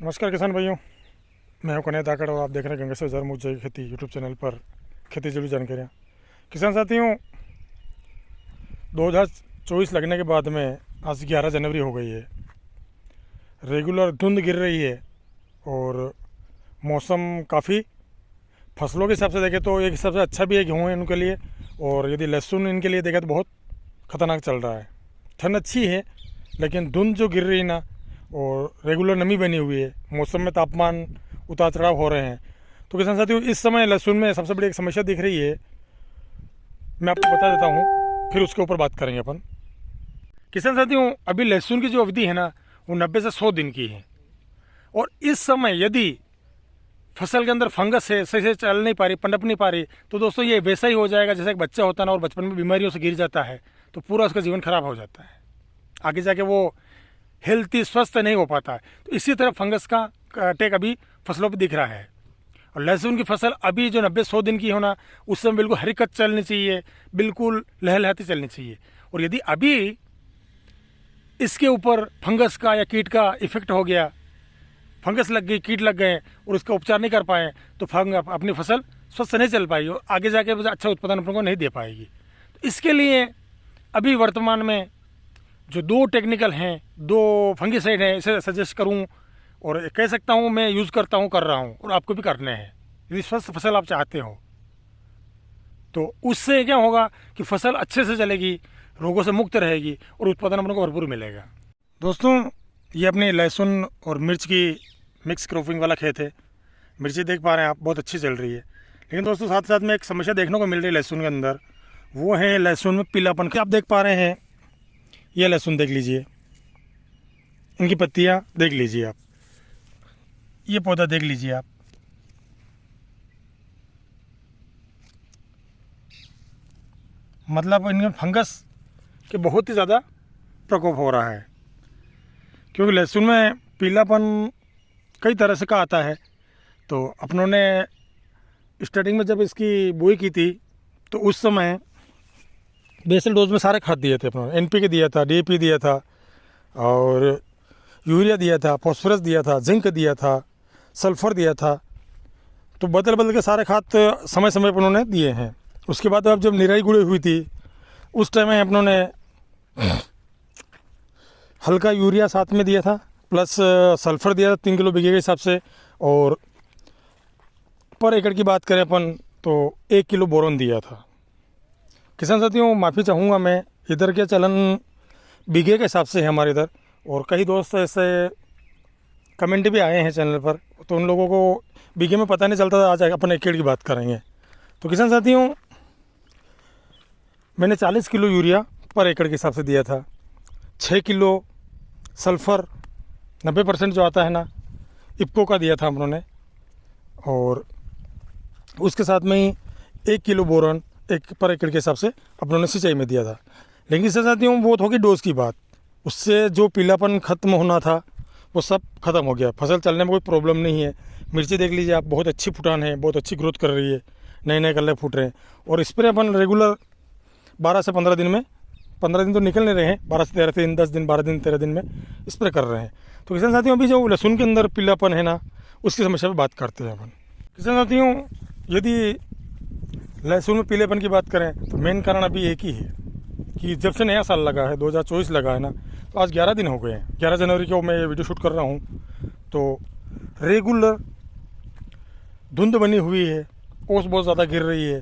नमस्कार किसान भाइयों, मैं हूं कन्हैया धाकड़ और आप देख रहे हैं गंगेश्वर जरमुख जय खेती यूट्यूब चैनल पर खेती जरूर जानकारियाँ। किसान साथियों, 2024 लगने के बाद में आज 11 जनवरी हो गई है। रेगुलर धुंध गिर रही है और मौसम काफ़ी फसलों के हिसाब से देखें तो एक हिसाब से अच्छा भी है गेहूँ इनके लिए, और यदि लहसुन इनके लिए देखें तो बहुत ख़तरनाक चल रहा है। ठंड अच्छी है लेकिन धुंध जो गिर रही है ना, और रेगुलर नमी बनी हुई है, मौसम में तापमान उतार चढ़ाव हो रहे हैं। तो किसान साथियों, इस समय लहसुन में सबसे बड़ी एक समस्या दिख रही है, मैं आपको बता देता हूँ, फिर उसके ऊपर बात करेंगे अपन। किसान साथियों, अभी लहसुन की जो अवधि है ना वो 90 से 100 दिन की है, और इस समय यदि फसल के अंदर फंगस है, सही से चल नहीं पा रही, पनप नहीं पा रही, तो दोस्तों ये वैसा ही हो जाएगा जैसे एक बच्चा होता है ना, और बचपन में बीमारियों से गिर जाता है तो पूरा उसका जीवन खराब हो जाता है, आगे जाके वो हेल्थी स्वस्थ नहीं हो पाता है। तो इसी तरह फंगस का अटैक अभी फसलों पर दिख रहा है। और लहसुन की फसल अभी जो 90-100 दिन की होना, उस समय बिल्कुल हरकत चलनी चाहिए, बिल्कुल लहलहाती चलनी चाहिए। और यदि अभी इसके ऊपर फंगस का या कीट का इफेक्ट हो गया, फंगस लग गई, कीट लग गए और उसका उपचार नहीं कर पाए, तो अपनी फसल स्वस्थ नहीं चल पाएगी और आगे जाके अच्छा उत्पादन अपने को नहीं दे पाएगी। तो इसके लिए अभी वर्तमान में जो 2 टेक्निकल हैं, 2 फंगिसाइड हैं, इसे सजेस्ट करूं और कह सकता हूं मैं यूज़ करता हूं, कर रहा हूं, और आपको भी करने हैं। यदि स्वस्थ फसल आप चाहते हो तो उससे क्या होगा कि फसल अच्छे से चलेगी, रोगों से मुक्त रहेगी और उत्पादन अपने को भरपूर मिलेगा। दोस्तों, ये अपनी लहसुन और मिर्च की मिक्स क्रॉपिंग वाला खेत है। मिर्ची देख पा रहे हैं आप, बहुत अच्छी चल रही है। लेकिन दोस्तों, साथ साथ में एक समस्या देखने को मिल रही है लहसुन के अंदर, वो है लहसुन में पीलापन। आप देख पा रहे हैं, ये लहसुन देख लीजिए, इनकी पत्तियां देख लीजिए आप, ये पौधा देख लीजिए आप, मतलब इनमें फंगस के बहुत ही ज़्यादा प्रकोप हो रहा है। क्योंकि लहसुन में पीलापन कई तरह से का आता है। तो अपनों ने स्टार्टिंग में जब इसकी बुआई की थी तो उस समय बेसल डोज में सारे खाद दिए थे अपनों ने। एनपीके दिया था, डीएपी दिया था, और यूरिया दिया था, फॉस्फोरस दिया था, जिंक दिया था, सल्फर दिया था। तो बदल बदल के सारे खाद समय समय पर उन्होंने दिए हैं। उसके बाद अब जब निराई गुड़ाई हुई थी उस टाइम में अपनों ने हल्का यूरिया साथ में दिया था, प्लस सल्फर दिया था 3 किलो बीघे के हिसाब से, और पर एकड़ की बात करें अपन तो 1 किलो बोरोन दिया था। किसान साथियों, माफ़ी चाहूँगा मैं, इधर के चलन बीघे के हिसाब से है हमारे इधर, और कई दोस्त ऐसे कमेंट भी आए हैं चैनल पर, तो उन लोगों को बीघे में पता नहीं चलता था। आज अपन एकड़ की बात करेंगे। तो किसान साथियों, मैंने 40 किलो यूरिया पर एकड़ के हिसाब से दिया था, 6 किलो सल्फ़र 90% जो आता है ना, इफ्को का दिया था हम लोगों ने, और उसके साथ में ही 1 किलो बोरॉन एक पर एकड़ के हिसाब से अपनों ने सिंचाई में दिया था। लेकिन इससे साथियों, वो होगी डोज की बात, उससे जो पीलापन ख़त्म होना था वो सब ख़त्म हो गया। फसल चलने में कोई प्रॉब्लम नहीं है। मिर्ची देख लीजिए आप, बहुत अच्छी फुटान है, बहुत अच्छी ग्रोथ कर रही है, नए नए कलर फूट रहे हैं। और स्प्रे अपन रेगुलर 12 से 15 दिन में, 15 दिन तो निकल नहीं रहे हैं, 12 से 13 दिन, 10 दिन, 12 दिन, 13 दिन में स्प्रे कर रहे हैं। तो किसान साथियों, अभी जो लहसुन के अंदर पीलापन है ना, उसकी समस्या पर बात करते हैं अपन। किसान साथियों, यदि लहसुन में पीलेपन की बात करें तो मेन कारण अभी एक ही है कि जब से नया साल लगा है, 2024 लगा है ना, तो आज 11 दिन हो गए हैं। 11 जनवरी को मैं ये वीडियो शूट कर रहा हूँ, तो रेगुलर धुंध बनी हुई है, ओस बहुत ज़्यादा गिर रही है।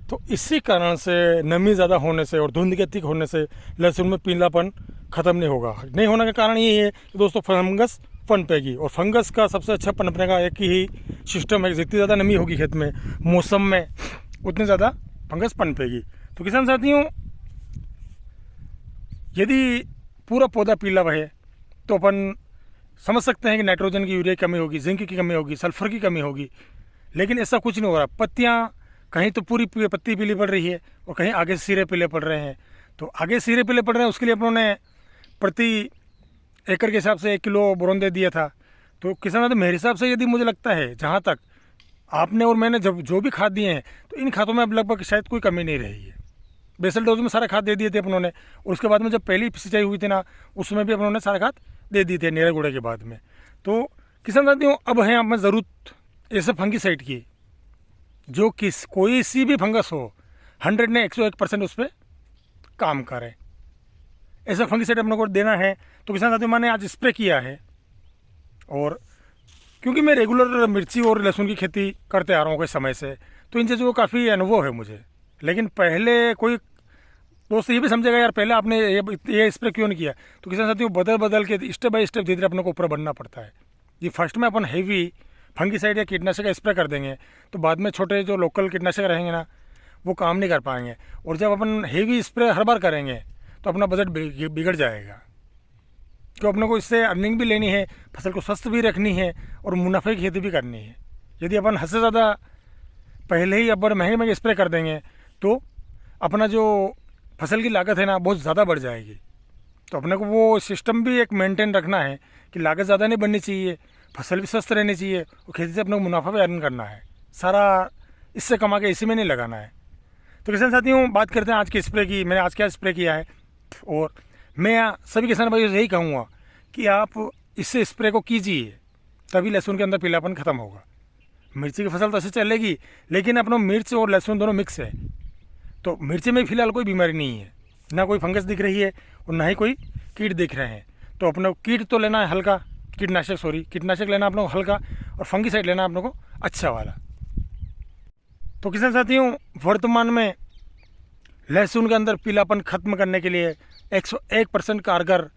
तो इसी कारण से, नमी ज़्यादा होने से और धुंध के अधिक होने से लहसुन में पीलापन ख़त्म नहीं होगा। नहीं होने का कारण ये है कि दोस्तों, फंगस पनपेगी, और फंगस का सबसे अच्छा पनपने का एक ही सिस्टम है, जितनी ज़्यादा नमी होगी खेत में, मौसम में, उतनी ज़्यादा फंगस पनपेगी। तो किसान साथियों, यदि पूरा पौधा पीला है तो अपन समझ सकते हैं कि नाइट्रोजन की, यूरिया की कमी होगी, जिंक की कमी होगी, सल्फर की कमी होगी। लेकिन ऐसा कुछ नहीं हो रहा। पत्तियाँ कहीं तो पूरी पत्ती पीली पड़ रही है और कहीं आगे से सिरे पीले पड़ रहे हैं। तो आगे सिरे पीले पड़ रहे हैं, उसके लिए अपनों ने प्रति एकड़ के हिसाब से 1 किलो बोरोन दे दिया था। तो किसान साथियों, मेरे हिसाब से यदि मुझे लगता है, जहाँ तक आपने और मैंने जब जो भी खाद दिए हैं, तो इन खादों में अब लगभग शायद कोई कमी नहीं रही है। बेसल डोज में सारे खाद दे दिए थे अपनों ने, और उसके बाद में जब पहली सिंचाई हुई थी ना, उसमें भी अपनों ने सारे खाद दे दिए थे निराई गुड़ाई के बाद में। तो किसान साथियों, अब है हमें ज़रूरत ऐसे फंगिसाइड की जो कोई सी भी फंगस हो 100 ने 101% उस पर काम करे। ऐसा फंगिसाइड अपने को देना है। तो किसान साथियों, मैंने आज स्प्रे किया है। और क्योंकि मैं रेगुलर मिर्ची और लहसुन की खेती करते आ रहा हूँ कुछ समय से, तो इन चीज़ों को काफ़ी अनुभव है मुझे। लेकिन पहले कोई दोस्त ये भी समझेगा, यार पहले आपने ये स्प्रे क्यों नहीं किया। तो किसान साथियों, बदल बदल के स्टेप बाय स्टेप धीरे धीरे अपने को ऊपर बढ़ना पड़ता है। ये फर्स्ट में अपन हैवी फंगिसाइड या कीटनाशक का स्प्रे कर देंगे तो बाद में छोटे जो लोकल कीटनाशक रहेंगे ना, वो काम नहीं कर पाएंगे। और जब अपन हैवी स्प्रे हर बार करेंगे तो अपना बजट बिगड़ जाएगा। क्यों, अपने को इससे अर्निंग भी लेनी है, फसल को स्वस्थ भी रखनी है और मुनाफे की खेती भी करनी है। यदि अपन हद से ज़्यादा पहले ही अब महंगे महंगे स्प्रे कर देंगे तो अपना जो फसल की लागत है ना, बहुत ज़्यादा बढ़ जाएगी। तो अपने को वो सिस्टम भी एक मेंटेन रखना है कि लागत ज़्यादा नहीं बढ़नी चाहिए, फसल भी स्वस्थ रहनी चाहिए और खेती से अपने को मुनाफा भी अर्न करना है। सारा इससे कमा के इसी में नहीं लगाना है। तो किसान साथियों, बात करते हैं आज के स्प्रे की। मैंने आज क्या स्प्रे किया है, और मैं सभी किसान भाइयों से यही कहूँगा कि आप इससे स्प्रे को कीजिए, तभी लहसुन के अंदर पीलापन खत्म होगा। मिर्ची की फसल तो ऐसे चलेगी, लेकिन अपना मिर्च और लहसुन दोनों मिक्स है। तो मिर्ची में फिलहाल कोई बीमारी नहीं है, ना कोई फंगस दिख रही है और ना ही कोई कीट दिख रहे हैं। तो अपने को कीट तो लेना है हल्का, कीटनाशक लेना अपने को हल्का, और फंगिसाइड लेना अपने को अच्छा वाला। तो किसान साथियों, वर्तमान में लहसुन के अंदर पीलापन खत्म करने के लिए 101% कारगर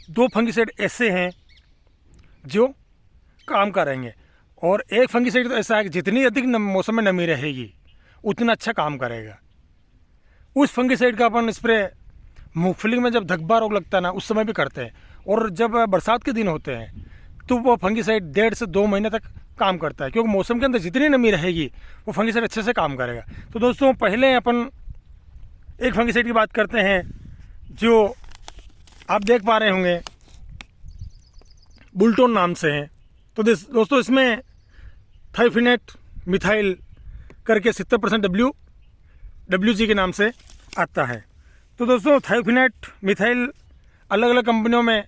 2 फंगिसाइड ऐसे हैं जो काम करेंगे। और एक फंगिसाइड तो ऐसा है कि जितनी अधिक मौसम में नमी रहेगी उतना अच्छा काम करेगा। उस फंगिसाइड का अपन स्प्रे मूंगफली में जब धब्बा रोग लगता है ना, उस समय भी करते हैं। और जब बरसात के दिन होते हैं तो वो फंगिसाइड 1.5 से 2 महीने तक काम करता है, क्योंकि मौसम के अंदर जितनी नमी रहेगी वो फंगिसाइड अच्छे से काम करेगा। तो दोस्तों, पहले अपन एक फंगिसाइड की बात करते हैं जो आप देख पा रहे होंगे, बुलटोन नाम से हैं। तो दोस्तों, इसमें थायोफिनेट मिथाइल करके 70% WG के नाम से आता है। तो दोस्तों, थायोफिनेट मिथाइल अलग अलग कंपनियों में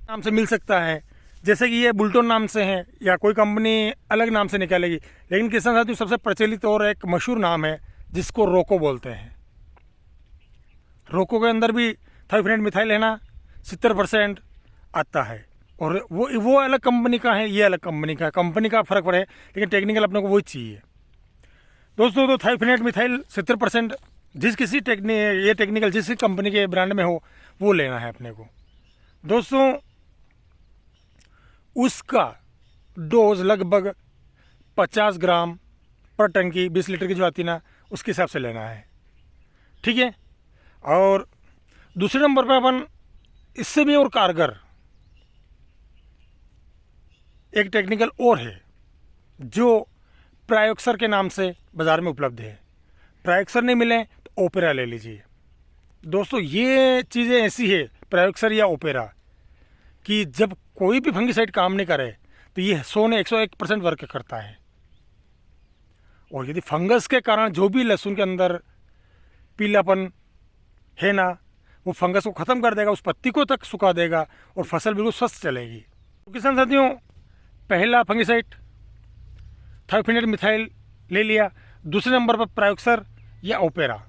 नाम से मिल सकता है, जैसे कि ये बुलटोन नाम से है, या कोई कंपनी अलग नाम से निकालेगी। लेकिन किसान साथियों, सबसे प्रचलित और एक मशहूर नाम है जिसको रोको बोलते हैं। रोको के अंदर भी थायोफिनेट मिथाइल है ना, 70% आता है। और वो अलग कंपनी का है, ये अलग कंपनी का फ़र्क पड़े, लेकिन टेक्निकल अपने को वही चाहिए। दोस्तों, तो थायोफिनेट मिथाइल 70% ये टेक्निकल जिस कंपनी के ब्रांड में हो वो लेना है अपने को। दोस्तों, उसका डोज लगभग 50 ग्राम पर टंकी 20 लीटर की जो आती ना, उसके हिसाब से लेना है, ठीक है। और दूसरे नंबर पर अपन इससे भी और कारगर एक टेक्निकल और है जो प्रायोक्सर के नाम से बाज़ार में उपलब्ध है। प्रायोक्सर नहीं मिले तो ओपेरा ले लीजिए। दोस्तों, ये चीज़ें ऐसी है, प्रायोक्सर या ओपेरा, कि जब कोई भी फंगिसाइड काम नहीं करे तो ये 100 ने 101% वर्क करता है। और यदि फंगस के कारण जो भी लहसुन के अंदर पीलापन है ना, वो फंगस को ख़त्म कर देगा, उस पत्ती को तक सुखा देगा और फसल बिल्कुल स्वस्थ चलेगी। तो किसान साथियों, पहला फंगिसाइड थायोफिनेट मिथाइल ले लिया, दूसरे नंबर पर प्रायोक्सर या ओपेरा।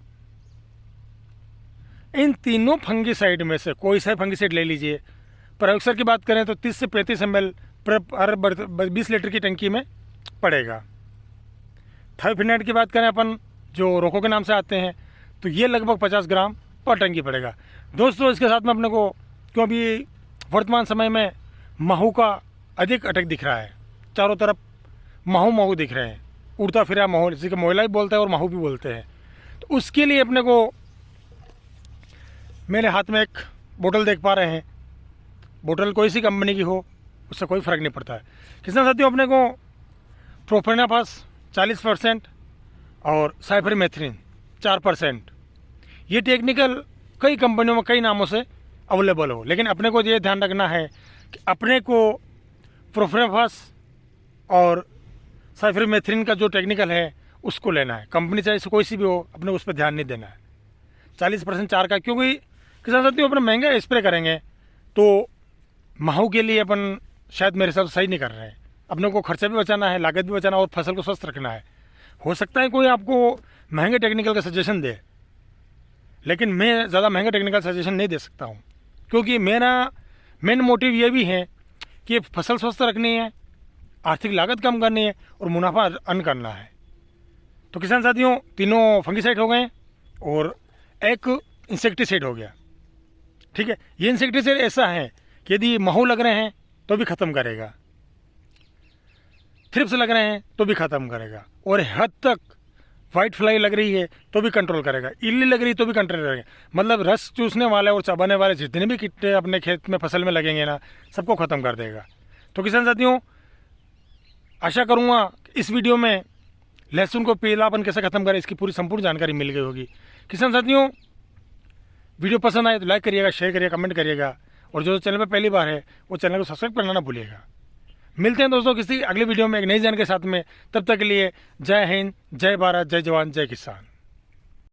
इन तीनों फंगिसाइड में से कोई सा फंगिसाइड ले लीजिए। प्रायोक्सर की बात करें तो 30 से 35 ml हर 20 लीटर की टंकी में पड़ेगा। थायोफिनेट की बात करें अपन, जो रोको के नाम से आते हैं, तो ये लगभग 50 ग्राम पर टंकी पड़ेगा। दोस्तों, इसके साथ में अपने को, क्यों अभी वर्तमान समय में माहू का अधिक अटैक दिख रहा है, चारों तरफ माहू दिख रहे हैं, उड़ता फिरा माहू, जिसे मोयला भी बोलते हैं और माहू भी बोलते हैं। तो उसके लिए अपने को, मेरे हाथ में एक बोतल देख पा रहे हैं, बोतल कोई सी कंपनी की हो उससे कोई फ़र्क नहीं पड़ता है। किसान साथियों, अपने को प्रोफेनाफास 40% और साइपरमेथ्रिन 4%, ये टेक्निकल कई कंपनियों में कई नामों से अवेलेबल हो, लेकिन अपने को ये ध्यान रखना है कि अपने को प्रोफेनाफास और साइपरमेथ्रिन का जो टेक्निकल है उसको लेना है। कंपनी चाहे कोई सी भी हो, अपने उस पर ध्यान नहीं देना है। 40% 4 का, क्योंकि किसान साथियों, अपने महंगा स्प्रे करेंगे तो माहू के लिए अपन शायद मेरे हिसाब से सही नहीं कर रहे हैं। अपने को खर्चा भी बचाना है, लागत भी बचाना और फसल को स्वस्थ रखना है। हो सकता है कोई आपको महंगे टेक्निकल का सजेशन दे, लेकिन मैं ज़्यादा महंगा टेक्निकल सजेशन नहीं दे सकता हूँ, क्योंकि मेरा मेन मोटिव ये भी है कि फसल स्वस्थ रखनी है, आर्थिक लागत कम करनी है और मुनाफा अर्न करना है। तो किसान साथियों, तीनों फंगिसाइड हो गए और एक इंसेक्टिसाइड हो गया। ठीक है, ये इंसेक्टिसाइड ऐसा है कि यदि महू लग रहे हैं तो भी ख़त्म करेगा, थ्रिप्स लग रहे हैं तो भी ख़त्म करेगा, और हद तक वाइट फ्लाई लग रही है तो भी कंट्रोल करेगा, इल्ली लग रही है तो भी कंट्रोल करेगा। मतलब रस चूसने वाले और चबाने वाले जितने भी कीड़े अपने खेत में फसल में लगेंगे ना, सबको ख़त्म कर देगा। तो किसान साथियों, आशा करूँगा इस वीडियो में लहसुन को पीलापन कैसे ख़त्म करें इसकी पूरी संपूर्ण जानकारी मिल गई होगी। किसान साथियों, वीडियो पसंद आए तो लाइक करिएगा, शेयर करिएगा, कमेंट करिएगा, और जो चैनल पर पहली बार है वो चैनल को सब्सक्राइब करना ना भूलिएगा। मिलते हैं दोस्तों किसी अगले वीडियो में एक नई जानकारी के साथ में। तब तक के लिए जय हिंद, जय भारत, जय जवान, जय किसान।